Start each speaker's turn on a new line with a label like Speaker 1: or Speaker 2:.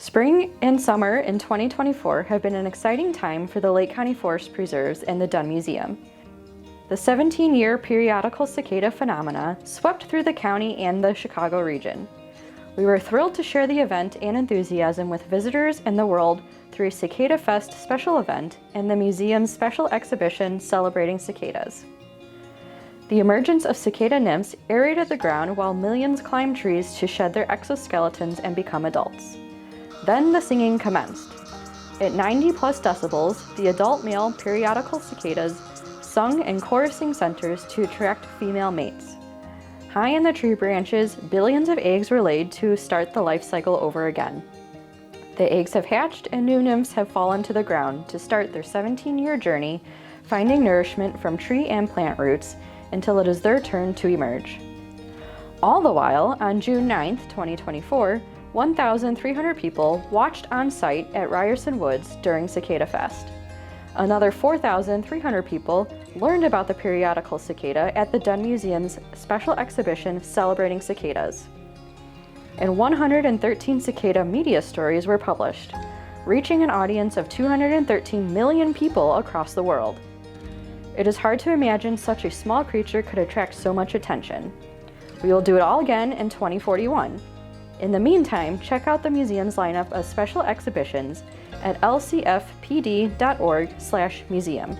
Speaker 1: Spring and summer in 2024 have been an exciting time for the Lake County Forest Preserves and the Dunn Museum. The 17-year periodical cicada phenomena swept through the county and the Chicago region. We were thrilled to share the event and enthusiasm with visitors and the world through a Cicada Fest special event and the museum's special exhibition celebrating cicadas. The emergence of cicada nymphs aerated the ground while millions climbed trees to shed their exoskeletons and become adults. Then the singing commenced. At 90+ decibels, the adult male periodical cicadas sung in chorusing centers to attract female mates. High in the tree branches, billions of eggs were laid to start the life cycle over again. The eggs have hatched and new nymphs have fallen to the ground to start their 17-year journey, finding nourishment from tree and plant roots until it is their turn to emerge. All the while, on June 9, 2024, 1,300 people watched on site at Ryerson Woods during Cicada Fest. Another 4,300 people learned about the periodical cicada at the Dunn Museum's special exhibition celebrating cicadas. And 113 cicada media stories were published, reaching an audience of 213 million people across the world. It is hard to imagine such a small creature could attract so much attention. We will do it all again in 2041. In the meantime, check out the museum's lineup of special exhibitions at lcfpd.org/museum.